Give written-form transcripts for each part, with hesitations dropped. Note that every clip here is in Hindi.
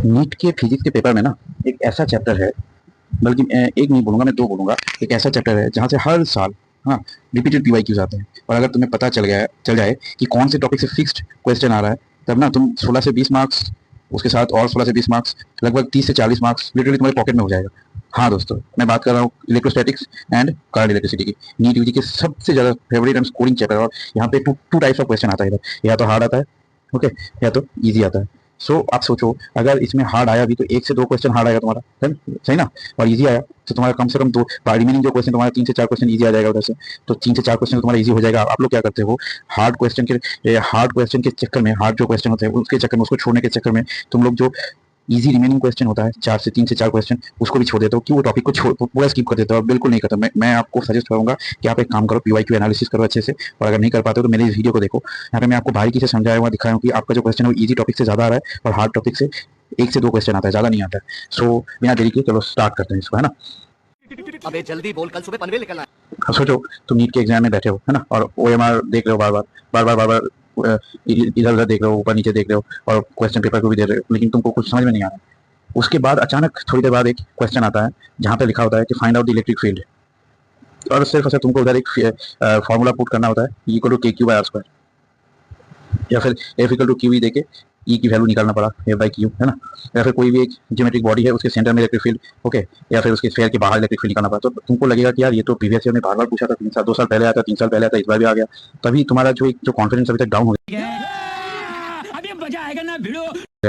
नीट के फिजिक्स के पेपर में ना एक ऐसा चैप्टर है, बल्कि एक नहीं बोलूंगा, मैं दो बोलूंगा। एक ऐसा चैप्टर है जहाँ से हर साल, हाँ, रिपीटेड पीवाईक्यूज आते हैं। और अगर तुम्हें पता चल जाए कि कौन से टॉपिक से फिक्स्ड क्वेश्चन आ रहा है, तब ना तुम 16 से 20 मार्क्स, उसके साथ और 16 से 20 मार्क्स, लगभग 30 से 40 मार्क्स लिटरली तुम्हारे पॉकेट में हो जाएगा। हाँ दोस्तों, मैं बात कर रहा हूँ इलेक्ट्रोस्टैटिक्स एंड करंट इलेक्ट्रिसिटी की, नीट यूजी के सबसे ज्यादा फेवरेट एंड स्कोरिंग चैप्टर। और यहाँ पे टू टाइप्स ऑफ क्वेश्चन आता है इधर, या तो हार्ड आता है, ओके, या तो इजी आता है। आप सोचो, अगर इसमें हार्ड आया भी तो 1 से 2 क्वेश्चन हार्ड आएगा तुम्हारा, सही ना। और इजी आया तो तुम्हारा कम से कम दो, रिमेनिंग जो क्वेश्चन तुम्हारा 3 से 4 क्वेश्चन इजी आ जाएगा उधर से। तो 3 से 4 क्वेश्चन तुम्हारा इजी हो जाएगा। आप लोग क्या करते हो, हार्ड क्वेश्चन के चक्कर में, हार्ड जो क्वेश्चन होते हैं उसके चक्कर में, उसको छोड़ने के चक्कर में, तुम लोग जो इजी रिमेनिंग क्वेश्चन होता है 3 से 4 क्वेश्चन, उसको भी छोड़ देते हो कि वो टॉपिक को पूरा स्किप कर देते हो। और बिल्कुल नहीं करता। मैं आपको सजेस्ट करूंगा कि आप एक काम करो, पीवाईक्यू एनालिसिस करो अच्छे से। और अगर नहीं कर पाते हो तो मेरे इस वीडियो को देखो, यहाँ पे मैं आपको बारीकी से समझाया हुआ दिखाया हूँ कि आपका जो क्वेश्चन है वो इजी टॉपिक से ज्यादा आ रहा है और हार्ड टॉपिक से 1 से 2 क्वेश्चन आता है, ज्यादा नहीं आता है। सो बिना देरी के चलो स्टार्ट करते हैं इसको, है ना। अबे जल्दी बोल, कल सुबह पनवेल निकलना है। अब सोचो, तुम नीट के एग्जाम में बैठे हो, है ना, और ओएमआर देख रहे हो, बार बार इधर उधर देख रहे हो, ऊपर नीचे देख रहे हो, और क्वेश्चन पेपर को भी देख रहे हो, लेकिन तुमको कुछ समझ में नहीं आ रहा है। उसके बाद अचानक थोड़ी देर बाद एक क्वेश्चन आता है जहाँ पे लिखा होता है कि find out the electric field. और सिर्फ ऐसा तुमको उधर एक फॉर्मूला पुट करना होता है, equal to K Q by R square, या फिर F equal to Q E देके ई की वैल्यू निकालना पड़ा, एफ बाई क्यू, है ना। या फिर कोई भी एक ज्योमेट्रिक बॉडी है, उसके सेंटर में इलेक्ट्रिक फील्ड, ओके, या फिर उसके स्फीयर के बाहर इलेक्ट्रिक फील्ड निकालना पड़ा। तो तुमको लगेगा कि यार ये तो प्रीवियस ईयर में बार बार पूछा था, 2 साल पहले आया था, 3 साल पहले आया था, इस बार भी आ गया। तभी तुम्हारा जो कॉन्फिडेंस अभी तक डाउन हो गया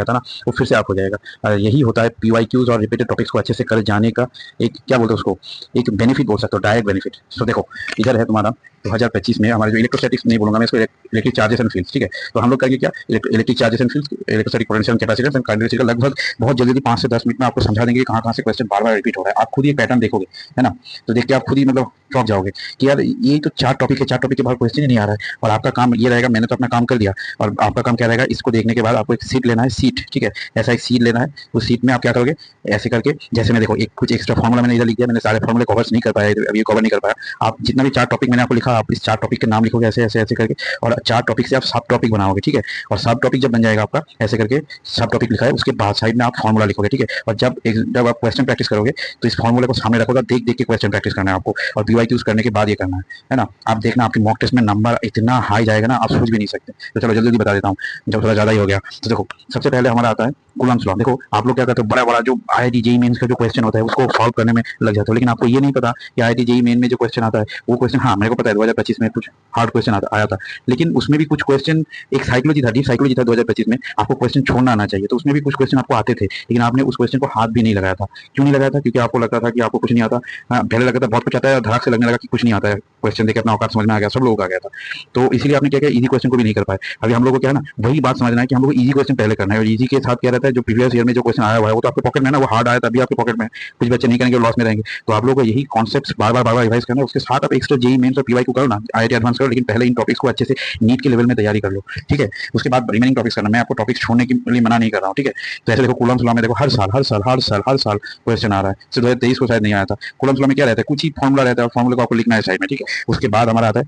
था ना, वो फिर से आप हो जाएगा। यही होता है पीवाईक्यूज और रिपीटेड टॉपिक्स को अच्छे से कर जाने का एक, क्या बोलते हैं उसको, एक बेनिफिट बोल सकते हो, डायरेक्ट बेनिफिट। तो देखो, इधर है तुम्हारा 2025 में हमारे जो इलेक्ट्रोस्टैटिक्स नहीं बोलूंगा मैं इसको, इलेक्ट्रिक चार्जेस एंड फील्ड्स, ठीक है। तो हम लोग करेंगे क्या, electric charges and fields, electrostatic potential capacitance and current का लगभग बहुत जल्दी 5 से 10 मिनट में आपको समझा देंगे कि कहाँ से क्वेश्चन बार बार रिपीट हो रहा है। आप खुद ही पैटर्न देखोगे, है ना, तो देख के आप खुद ही मतलब चौंक जाओगे कि यार ये तो 4 टॉपिक है, 4 टॉपिक के बाहर क्वेश्चन ही नहीं आ रहा है। और आपका काम ये रहेगा, मैंने तो अपना काम कर दिया, और आपका काम क्या रहेगा, इसको देखने के बाद आपको एक सीट लेना है, सीट, ठीक है, ऐसा एक सीट लेना है। उस सीट में आप क्या करोगे, ऐसे करके, जैसे मैं देखो एक कुछ एक्स्ट्रा फॉर्मूला मैंने इधर लिख दिया, मैंने सारे फॉर्मूले कवर नहीं कर पाया, अभी कवर नहीं कर पाया। आप जितना भी 4 टॉपिक मैंने आपको लिखा, आप इस 4 टॉपिक के नाम लिखोगे ऐसे ऐसे ऐसे करके, और 4 टॉपिक से आप सब टॉपिक बनाओगे, ठीक है। और सब टॉपिक जब बन जाएगा आपका, ऐसे करके सब टॉपिक लिखा है, उसके बाद साइड में आप फॉर्मूला लिखोगे, ठीक है। और जब आप क्वेश्चन प्रैक्टिस करोगे तो इस फॉर्मूले को सामने रखोगे, देख देख के क्वेश्चन प्रैक्टिस करना है आपको, और पीवाईक्यूज करने के बाद ये करना है ना। आप देखना आपकी मॉक टेस्ट में नंबर इतना हाई जाएगा ना, आप सोच भी नहीं सकते। तो चलो जल्दी जल्दी बता देता हूँ, जब थोड़ा ज्यादा ही हो गया। तो देखो, सबसे पहले हमारा आता है कूलम्ब्स लॉ। देखो, आप लोग क्या करते हो, बड़ा बड़ा जो आईआईटी जेईई मेंस का जो क्वेश्चन होता है उसको सॉल्व करने में लग जाते हो, लेकिन आपको ये नहीं पता कि आईआईटी जेईई मेन में जो क्वेश्चन आता है वो क्वेश्चन, हाँ मेरे को पता है 2025 में कुछ हार्ड क्वेश्चन आया था, लेकिन उसमें भी कुछ क्वेश्चन, एक साइकोलॉजी था, डीप साइकोलॉजी था 2025 में, आपको क्वेश्चन छोड़ना आना चाहिए। तो उसमें भी कुछ क्वेश्चन आपको आते थे, लेकिन आपने उस क्वेश्चन को हाथ भी नहीं लगाया था। क्यों नहीं लगाया था, क्योंकि आपको लगता था कि आपको कुछ नहीं आता। हाँ, पहले लगता था बहुत कुछ आता है, धड़ाक से लगने लगा कि कुछ नहीं आता है, क्वेश्चन देखे अपना औकात समझ में आ गया, सब लोगों को आ गया था। तो इसीलिए आपने क्या किया, इजी क्वेश्चन को भी नहीं कर पाए। अभी हम लोग को क्या है ना, वही बात समझना है कि हम लोग को इजी क्वेश्चन पहले करना है, और इजी के साथ क्या रहता है, जो प्रीवियस ईयर में जो क्वेश्चन आया हुआ है वो तो आपके पॉकेट में है ना, वो हार्ड आया तभी आपके पॉकेट में। कुछ बच्चे नहीं करेंगे, लॉस में रहेंगे। तो आप लोगों को यही कॉन्सेप्ट्स बार बार रिवाइज करना है। उसके साथ आप एक्स्ट्रा जेईई मेंस और पीवाईक्यू करो ना, आईआईटी एडवांस करो, लेकिन पहले इन टॉपिक्स को अच्छे से नीट के लेवल में तैयारी कर लो, ठीक है। उसके बाद रिमेनिंग टॉपिक्स करना। मैं आपको टॉपिक्स छोड़ने के लिए मना नहीं कर रहा हूँ, ठीक है। तो ऐसे देखो, कूलम्ब्स लॉ में देखो हर साल क्वेश्चन आ रहा है, सिर्फ 2023 को शायद नहीं आया था। कूलम्ब्स लॉ में क्या रहता है, कुछ ही फॉर्मूला रहता है, और फॉर्मूले को आपको लिखना है साइड में, ठीक है। उसके बाद हमारा आता है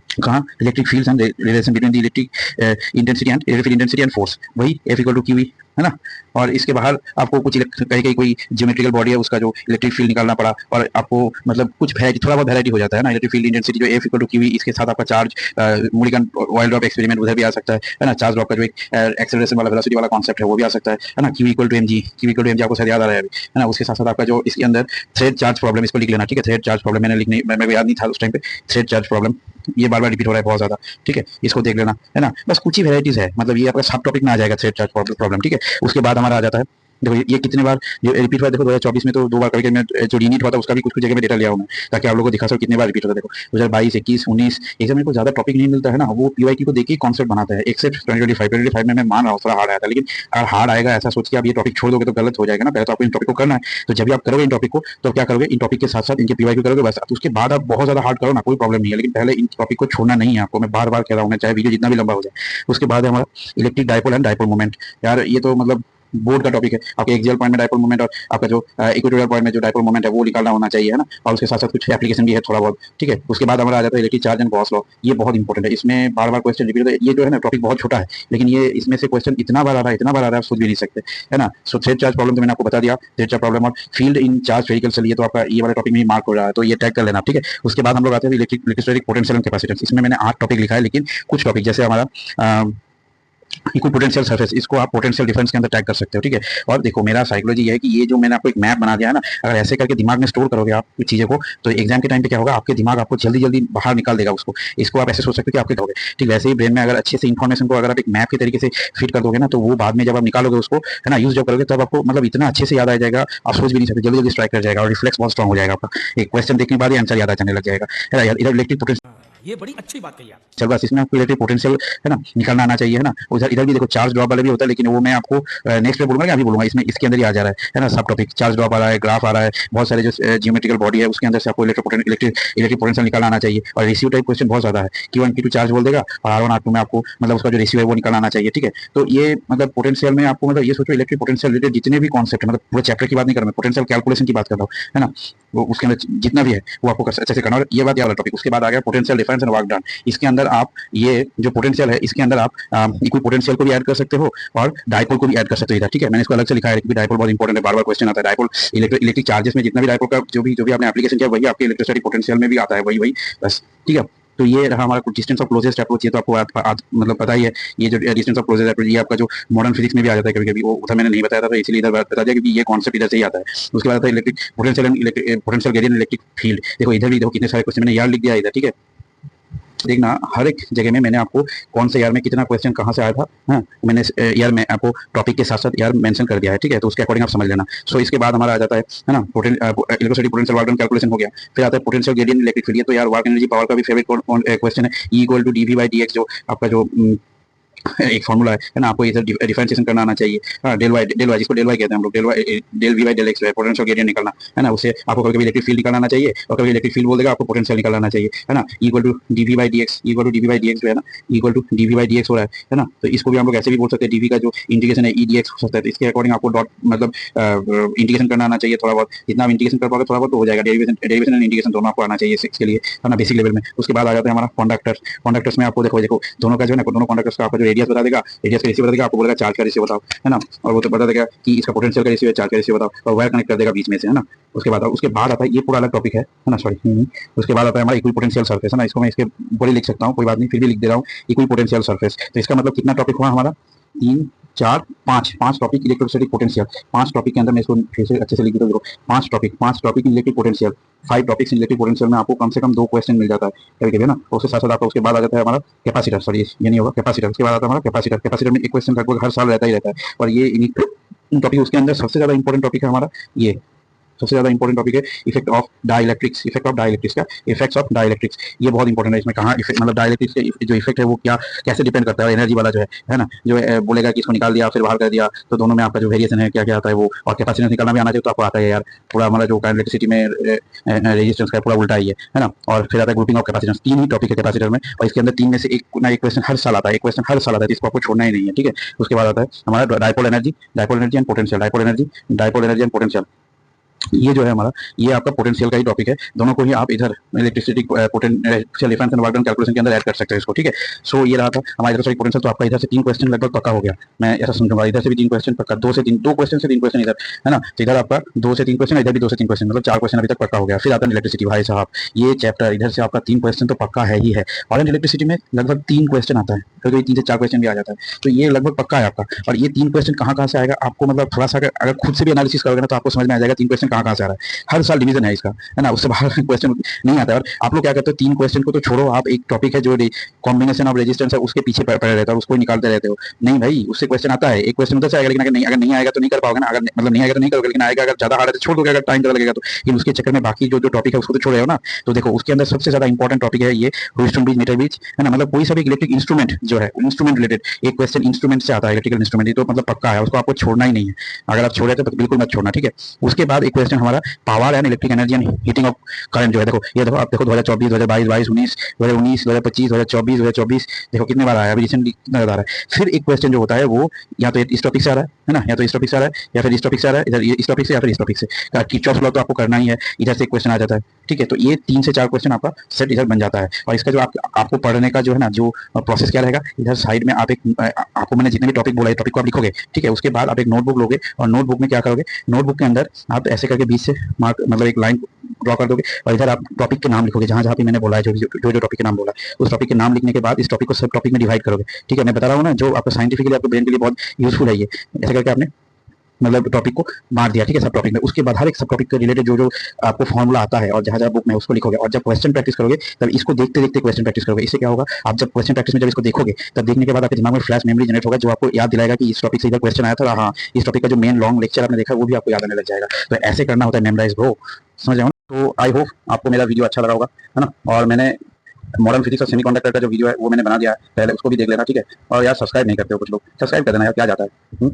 कहाँ, electric fields and relation between the electric intensity and force, वही F equal to Q E, है ना। और इसके बाहर आपको कुछ कहीं कोई ज्योमेट्रिकल बॉडी है, उसका जो इलेक्ट्रिक फील्ड निकालना पड़ा, और आपको मतलब कुछ थोड़ा बहुत वैरायटी हो जाता है ना। इलेक्ट्रिक फील्ड इंटेंसिटी जो F equal to Q E, इसके साथ आपका charge, Millikan oil drop experiment उधर भी आ सकता है ना। चार्ज ड्रॉप का जो एक एक्सेलरेशन वाला वेलोसिटी वाला कॉन्सेप्ट है वो भी आ सकता है ना। Q equal to M G आपको शायद याद आ रहा है अभी, है ना। उसके साथ साथ आपका जो इसके अंदर थ्रेड चार्ज प्रॉब्लम, इसको लिख लेना, ठीक है। थ्रेड चार्ज प्रॉब्लम मैंने लिखने मेरे को याद नहीं था उस टाइम पे, थ्रेड चार्ज प्रॉब्लम ये बार बार रिपीट हो रहा है बहुत ज्यादा, ठीक है। इसको देख लेना, है ना। बस कुछ ही वेराइटीज है, मतलब ये आपका सब टॉपिक में आ जाएगा, थ्रेड चार्ज प्रॉब्लम, ठीक है। उसके बाद हमारा आ जाता है, देखो ये कितने बार ये रिपीट हुआ है। देखो 2024 में तो 2 बार करके मैं जो रीनीट हुआ था उसका भी कुछ कुछ जगह में डेटा लिया हूं मैं, ताकि आप लोगों को दिखा सको कितने बार रिपीट होता है। देखो 2022, 21, 19, एकदम को ज्यादा टॉपिक नहीं मिलता है ना, वो पीवाईक्यू को देख के कॉन्सेप्ट बनाता है। एक्सेप्ट 2025 में मैं मान रहा हूँ थोड़ा हार्ड आया था, लेकिन अगर हार्ड आएगा ऐसा सोच के आप ये टॉपिक छोड़ दोगे तो गलत हो जाएगा ना। पहले तो आपको इन टॉपिक को करना है, तो जब भी आप करोगे इन टॉपिक को तो क्या करोगे, इन टॉपिक के साथ साथ इनके पीवाईक्यू करोगे बस। उसके बाद आप बहुत ज्यादा हार्ड करो ना, कोई प्रॉब्लम नहीं है, लेकिन पहले इन टॉपिक को छोड़ना नहीं है आपको। मैं बार बार कह रहा हूँ, चाहे वीडियो जितना भी लंबा हो जाए। उसके बाद है हमारा electric dipole and dipole moment. यार ये तो मतलब बोर्ड का टॉपिक है, आपके एक्सियल पॉइंट में डायपोल मोमेंट और आपका जो इक्वेटोरियल पॉइंट में जो डायपोल मोमेंट है वो निकालना होना चाहिए, है ना। और उसके साथ साथ कुछ एप्लीकेशन भी है थोड़ा बहुत, ठीक है। उसके बाद हमारा आ जाता है electric charge and Gauss law. ये बहुत इंपॉर्टेंट है, इसमें बार बार क्वेश्चन रिपीट होता है। ये जो है ना टॉपिक बहुत छोटा है, लेकिन ये इसमें से क्वेश्चन इतना बार आ रहा है, इतना बार आ रहा है, आप सोच भी नहीं सकते, है ना। सो थ्रेड चार्ज प्रॉब्लम तो मैंने आपको बता दिया, थ्रेड चार्ज प्रॉब्लम और फील्ड इन चार्ज वेहिकल से लिए तो आपका ये वाला टॉपिक में मार्क हो रहा है, तो ये टैग कर लेना, ठीक है। उसके बाद हम लोग आते हैं इलेक्ट्रोस्टैटिक पोटेंशियल एंड कैपेसिटेंस। इसमें मैंने 8 टॉपिक लिखा है, लेकिन कुछ टॉपिक जैसे हमारा इक्वल पोटेंशियल सरफेस, इसको आप पोटेंशियल डिफरेंस के अंदर टैग कर सकते हो, ठीक है। और देखो मेरा साइकोलॉजी ये है कि ये जो मैंने आपको एक मैप बना दिया है ना, अगर ऐसे करके दिमाग में स्टोर करोगे आप कुछ चीज़ों को, तो एग्जाम के टाइम पे क्या होगा, आपके दिमाग आपको जल्दी जल्दी बाहर निकाल देगा उसको। इसको आप ऐसे सोच सकते हो कि आपके करोगे, ठीक। वैसे ही ब्रेन में अगर अच्छे से इन्फॉर्मेशन को अगर आप एक मैप के तरीके से फिट कर दोगे ना, तो वो बाद में जब आप निकालोगे उसको, है ना, यूज जब करोगे, तब आपको मतलब इतना अच्छे से याद आ जाएगा, आप सोच भी नहीं सकते, जल्दी जल्दी स्ट्राइक कर जाएगा और रिफ्लेक्स बहुत स्ट्रॉन्ग हो जाएगा आपका। एक क्वेश्चन देखने के बाद ही आंसर याद आ जाने लग जाएगा, है ना। इधर इलेक्ट्रिक पोटेंशियल, ये बड़ी अच्छी बात कही आप। चल बस इसमें आपको इलेक्ट्रिक पोटेंशियल, है ना, निकालना आना चाहिए, है ना। उधर इधर भी देखो चार्ज ड्रॉप वाला भी होता है, लेकिन वो मैं आपको नेक्स्ट पे बोलूंगा, अभी बोलूंगा। इसमें इसके अंदर ही आ जा रहा है ना, सब टॉपिक चार्ज ड्रॉप आ रहा है, ग्राफ आ रहा है, बहुत सारे जो जियोमेट्रिकल बॉडी है उसके अंदर से आपको इलेक्ट्रिक पोटेंशियल निकालना आना चाहिए। और रेशियो टाइप क्वेश्चन बहुत ज्यादा है, Q1 Q2 चार्ज बोल देगा और R1 R2 में आपको मतलब उसका जो रेशियो है वो निकालना आना चाहिए, ठीक है। तो ये मतलब पोटेंशियल में आपको मतलब ये सोचो, इलेक्ट्रिक पोटेंशियल रिलेटेड जितने भी कॉन्सेप्ट है, मतलब पूरे चैप्टर की बात नहीं कर रहा मैं, पोटेंशियल कैलकुलेशन की बात कर रहा हूँ, है ना। वो उसके अंदर जितना भी है वो आपको अच्छे से करना। और ये बात, ये वाला टॉपिक। उसके बाद आ गया potential difference and work done. इसके अंदर आप ये जो पोटेंशियल है, इसके अंदर आप इक्वल पोटेंशियल को भी ऐड कर सकते हो और डायपोल को भी ऐड कर सकते हो इधर, ठीक है। मैंने इसको अलग से लिखा है कि डायपोल बहुत इंपॉर्टेंट है, बार बार क्वेश्चन आता है। डायपोल इलेक्ट्रिक चार्जेस में जितना भी डायपोल का जो भी आपने एप्लीकेशन किया, वही आपके इलेक्ट्रोस्टैटिक पोटेंशियल में भी आता है, वही बस, ठीक है। तो ये रहा हमारा कुछ डिस्टेंस ऑफ क्लोजेस्ट अप्रोच। ये तो आपको मतलब पता ही है, ये जो डिस्टेंस ऑफ क्लोजेस्ट अप्रोच ये आपका जो मॉडर्न फिजिक्स में भी आ जाता है कभी कभी, वो उधर मैंने नहीं बताया था, तो इसीलिए इधर बता दिया क्योंकि ये कॉन्सेप्ट इधर से ही आता है। उसके बाद आता है electric potential and potential gradient electric field. देखो इधर भी देखो कितने सारे क्वेश्चन मैंने यार लिख दिया इधर, ठीक है। देखना हर एक जगह में मैंने आपको कौन से ईयर में कितना क्वेश्चन कहाँ से आया था, हाँ, मैंने ईयर में आपको टॉपिक के साथ साथ ईयर मेंशन कर दिया है, ठीक है। तो उसके अकॉर्डिंग आप समझ लेना। सो इसके बाद हमारा आ जाता है ना, electrostatic potential work done calculation हो गया। फिर आता है पोटेंशियल ग्रेडियंट इलेक्ट्रिक फील्ड। ये तो यार वर्क एनर्जी पावर का भी फेवरेट क्वेश्चन है। E इक्वल टू dV/dx, जो आपका जो एक फॉर्मूला है ना, आपको इधर डिफरेंशिएशन करना आना चाहिए। हाँ, डेल वाई जिसको डेल वाई कहते हैं हम लोग, del V by del X है पोटेंशियल ग्रेडियंट निकालना, है ना। उससे आपको कभी कभी इलेक्ट्रिक फील्ड निकालना आना चाहिए और कभी इलेक्ट्रिक फील्ड बोल देगा, आपको पोटेंशियल निकालना आना चाहिए, है ना। Equal to dV/dx, equal to dV/dx जो है ना, इक्वल टू dV/dx हो रहा है ना। तो इसको भी हम लोग ऐसे भी बोल सकते हैं, dV का जो इंटीग्रेशन है dx हो सकता है। तो इसके अकॉर्डिंग आपको डॉट मतलब इंटीग्रेशन करना आना चाहिए थोड़ा बहुत। जितना आप इंटीग्रेशन कर पाओगे थोड़ा बहुत तो हो जाएगा। डेरिवेशन एंड इंटीग्रेशन दोनों आपको आना चाहिए 6 के लिए, है ना, बेसिक लेवल में। उसके बाद आ जाता है हमारा कंडक्टर्स में आपको देखो दोनों का जो है ना, दोनों कंडक्टर्स का आपका जो रेडियस बता देगा, रेडियस का रेशियो बता देगा, आपको बोलेगा चार्ज का रेशियो बताओ, है ना। और वो तो बता देगा कि इसका पोटेंशियल का रेशियो है, चार्ज का रेशियो बताओ, और वायर कनेक्ट कर देगा बीच में से, है ना। उसके बाद आता है ये पूरा अलग टॉपिक है ना, सॉरी। उसके बाद आता है हमारा इक्वल पोटेंशियल सरफेस, है ना। इसको मैं इसके ऊपर ही लिख सकता हूँ, कोई बात नहीं, फिर भी लिख दे रहा हूँ इक्वल पोटेंशियल सरफेस। तो इसका मतलब कितना टॉपिक हुआ हमारा, 3 4 5 टॉपिक इलेक्ट्रोस्टैटिक पोटेंशियल। 5 टॉपिक के अंदर मैं इसको फिर से अच्छे से लिख देता हूँ। 5 topic electric potential, 5 topics in electric potential में आपको कम से कम 2 क्वेश्चन मिल जाता है कभी कभी ना। उसके साथ साथ आपका उसके बाद आ जाता है हमारा कैपेसिटर, सॉरी ये नहीं होगा, कैपेसिटर। उसके बाद आता है हमारा कैपेसिटर में एक क्वेश्चन लगभग हर साल रहता ही रहता है। और ये इन टॉपिक उसके अंदर सबसे ज्यादा इंपॉर्टेंट टॉपिक है हमारा ये, सबसे ज्यादा इंपॉर्टेंट टॉपिक है इफेक्ट ऑफ डाइलेक्ट्रिक्स का इफेक्ट्स ऑफ डाइलेक्ट्रिक्स। ये बहुत इंपॉर्टेंट है। इसमें कहाँ मतलब डाइलेक्ट्रिक्स का जो इफेक्ट है वो क्या कैसे डिपेंड करता है, एनर्जी वाला जो है ना, जो बोलेगा कि इसको निकाल दिया फिर बाहर कर दिया, तो दोनों में आपका जो वेरिएशन है क्या क्या आता है वो। और कैपेसिटेंस निकालना भी आना चाहिए, तो आपको आता है यार पूरा हमारा जो इलेक्ट्रिसिटी में रेजिस्टेंस का पूरा उल्टा ही है ना। और फिर आता है grouping of capacitance. 3 he topic है कैपेसिटर में, और इसके अंदर 3 में से एक ना एक क्वेश्चन हर साल आता है, इसको आपको छोड़ना ही नहीं है, ठीक है। उसके बाद आता है हमारा डायपोल एनर्जी एंड पोटेंशियल, ये जो है हमारा, ये आपका पोटेंशियल का ही टॉपिक है। दोनों को ही आप इधर electricity potential difference and work done calculation के अंदर ऐड कर सकते हैं इसको, ठीक है। सो ये रहा था हमारा इलेक्ट्रिक पोटेंशियल। तो आपका इधर से 3 क्वेश्चन लगभग पक्का हो गया, मैं ऐसा समझूंगा। इधर से भी 3 क्वेश्चन पक्का, 2 क्वेश्चन से 3 क्वेश्चन इधर, है ना। तो इधर आपका 2 से 3 क्वेश्चन, इधर भी 2 से 3 क्वेश्चन, मतलब 4 क्वेश्चन अभी तक पक्का हो गया। फिर आता है इलेक्ट्रिसिटी, भाई साहब ये चैप्टर इधर से आपका 3 क्वेश्चन तो पक्का है ही है। और इलेक्ट्रिसिटी में लगभग 3 क्वेश्चन आता है, कभी 3 से 4 क्वेश्चन भी आ जाता है, तो ये लगभग पक्का है आपका। और ये 3 क्वेश्चन कहाँ से आएगा आपको, मतलब थोड़ा सा अगर खुद से भी एनालिसिस करोगे ना, तो आपको समझ में आ जाएगा 3 क्वेश्चन कहाँ से आ रहा है। हर साल डिवीजन है इसका, है ना, उससे बाहर क्वेश्चन नहीं आता है। और आप लोग क्या करते हो, 3 क्वेश्चन को तो छोड़ो, आप एक टॉपिक है जो कॉम्बिनेशन ऑफ रेजिस्टेंस है उसके पीछे पड़े रहते हो, उसको निकालते रहते हो। नहीं भाई, उससे क्वेश्चन आता है, एक क्वेश्चन उधर से आएगा, लेकिन अगर नहीं आएगा तो नहीं कर पाओगे ना। अगर मतलब नहीं आएगा तो नहीं करोगे, लेकिन आएगा, अगर ज्यादा हार्ड है तो छोड़ दोगे, अगर टाइम ज्यादा लगेगा तो। लेकिन उसके चक्कर में बाकी जो टॉपिक है उसको तो छोड़ रहे हो ना। तो देखो उसके अंदर सबसे ज्यादा इंपॉर्टेंट टॉपिक है ये रोस्टन ब्रिज, मीटर ब्रिज, है ना। मतलब कोई सा भी इलेक्ट्रिक इंस्ट्रूमेंट जो है, इंस्ट्रूमेंट रिलेटेड एक क्वेश्चन इंस्ट्रूमेंट से आता है, इलेक्ट्रिकल इंस्ट्रूमेंट, ये तो मतलब पक्का है, उसको आपको छोड़ना ही नहीं है। अगर आप छोड़े तो बिल्कुल मत छोड़ना, ठीक है। उसके बाद एक क्वेश्चन हमारा power and electric energy and heating of current जो है, देखो ये देखो आप देखो 2024 2022 22 19 2019 2025 2024 2024 देखो कितने बार आया अभी रिसेंटली कितना आ रहा है। फिर एक क्वेश्चन जो होता है वो या तो इस टॉपिक से आ रहा है ना, या तो इस टॉपिक से आ रहा है या फिर इस टॉपिक से आ रहा है, इधर इस टॉपिक से या फिर इस टॉपिक से। किरचॉफ लॉ तो आपको करना ही है, इधर से एक क्वेश्चन आ जाता है, ठीक है। तो ये 3 से 4 क्वेश्चन आपका सेट इधर बन जाता है। और इसका जो आपको पढ़ने का जो है ना जो प्रोसेस क्या रहेगा, इधर साइड में आप एक आपको मैंने जितने भी टॉपिक बोला है टॉपिक को आप लिखोगे, ठीक है। उसके बाद आप एक नोटबुक लोगे और नोटबुक में क्या करोगे, नोटबुक के अंदर आप ऐसे करके बीच से मार्क मतलब एक लाइन ड्रॉ कर दोगे और इधर आप टॉपिक के नाम लिखोगे, जहां जहां पे मैंने बोला है जो टॉपिक के नाम बोला है उस टॉपिक के नाम लिखने के बाद इस टॉपिक को सब टॉपिक में डिवाइड करोगे, ठीक है। मैं बता रहा हूँ ना जो आपको साइंटिफिकली आपको ब्रेन के लिए बहुत यूजफुल है ये, ऐसे करके आपने मतलब टॉपिक को मार दिया, ठीक है, सब टॉपिक में। उसके बाद हर एक सब टॉपिक के रिलेटेड जो जो आपको फॉर्मूला आता है और जहां जहां बुक में उसको लिखोगे और जब क्वेश्चन प्रैक्टिस करोगे तब इसको देखते देखते क्वेश्चन प्रैक्टिस करोगे। इससे क्या होगा, आप जब क्वेश्चन प्रैक्टिस में जब इसको देखोगे तब देखने के बाद आपके दिमाग में फ्लैश मेमोरी जनरेट होगा जो आपको याद दिलाएगा कि इस टॉपिक से इधर क्वेश्चन आया था, हाँ इस टॉपिक का जो मेन लॉन्ग लेक्चर आपने देखा वो भी आपको याद आने लग जाएगा। तो ऐसे करना होता है मेमोराइज ब्रो, समझ रहे हो ना। तो आई होप आपको मेरा वीडियो अच्छा लगा होगा, है ना। और मैंने मॉडर्न फिजिक्स और सेमीकंडक्टर का जो वीडियो है वो मैंने बना दिया है, पहले उसको भी देख लेना, ठीक है। और यार सब्सक्राइब नहीं करते हो कुछ लोग, सब्सक्राइब कर देना यार, क्या जाता है।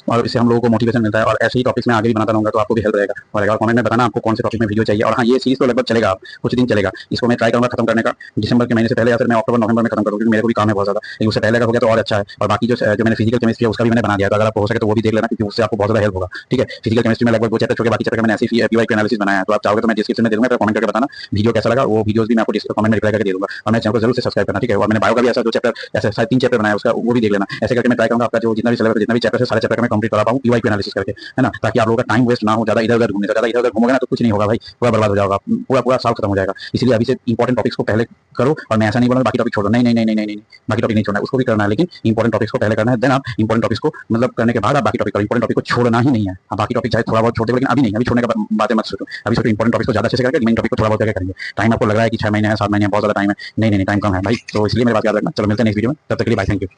और इससे हम लोगों को मोटिवेशन मिलता है और ऐसे ही टॉपिक्स में आगे भी बनाता रहूंगा तो आपको भी हेल्प रहेगा। और कमेंट में बताना आपको कौन से टॉपिक में वीडियो चाहिए। और हाँ ये सीरीज तो लगभग चलेगा, कुछ दिन चलेगा, इसको मैं ट्राई करूंगा खत्म करने का दिसंबर के महीने से पहले या फिर मैं अक्टूबर नवंबर में खत्म करूँगा, क्योंकि मेरे को भी काम है बहुत ज़्यादा। लेकिन उससे पहले का हो गया तो और अच्छा है। और बाकी जो मैंने फिजिकल केमिस्ट्री है उसका भी मैंने बना दिया, तो अगर आपको हो सके तो वो भी देख लेना, क्योंकि उससे आपको बहुत ज़्यादा हेल्प होगा, ठीक है। फिजिकल केमिस्ट्री में लगभग 2 चैप्टर छोड़ के बाकी चैप्टर मैंने ऐसे ही पीवाई का एनालिसिस बनाया है। तो आप चाहोगे तो मैं डिस्क्रिप्शन में दूंगा, कमेंट करके बताना वीडियो कैसा लगा, वो वीडियोस भी मैं आपको कमेंट में रिप्लाई करके दे दूंगा। और मैं चैनल को जरूर से सब्सक्राइब करना, ठीक है। और मैंने बायो का भी ऐसा 2 चैप्टर ऐसे 3 चैप्टर बनाया उसका वो भी देख लेना। ऐसे करके मैं ट्राई करूंगा आपका जो जितना भी सिलेबस जितना भी चैप्टर है सारे चैप्टर मैं कंप्लीट करा पाऊँ पीवाई एनालिसिस करके, है ना, ताकि आप लोगों का टाइम वेस्ट ना हो ज़्यादा इधर उधर घूमने का। ज़्यादा इधर उधर घूमोगे ना तो कुछ नहीं होगा भाई, पूरा बर्बाद हो जाएगा, पूरा पूरा साल खत्म हो जाएगा। इसलिए अभी से इंपॉर्टेंट टॉपिक्स को पहले करो। और मैं ऐसा नहीं बोलूँगा बाकी टॉपिक छोड़ो, नहीं नहीं नहीं नहीं नहीं, बाकी टॉपिक नहीं छोड़ना है, उसको भी करना है, लेकिन इंपॉर्टेंट टॉपिक्स को पहले करना है। देन आप इंपॉर्टेंट टॉपिक्स को मतलब करने के बाद आप बाकी टॉपिक करो, इंपॉर्टेंट टॉपिक को छोड़ना ही नहीं है। आप बाकी टॉपिक चाहे थोड़ा बहुत छोड़ दो, लेकिन अभी नहीं, अभी छोड़ने का बातें मत सोचो। अभी सोचो इंपॉर्टेंट टॉपिक को ज़्यादा अच्छे से करके मेन टॉपिक को थोड़ा बहुत करके करेंगे। टाइम आपको लग रहा है कि 6 महीने है 7 महीने है बहुत ज़्यादा टाइम है, नहीं नहीं नहीं टाइम कम है भाई। तो इसलिए मेरी बात याद रखना। चलो मिलते हैं नेक्स्ट वीडियो में, तब तक के लिए बाय, थैंक यू।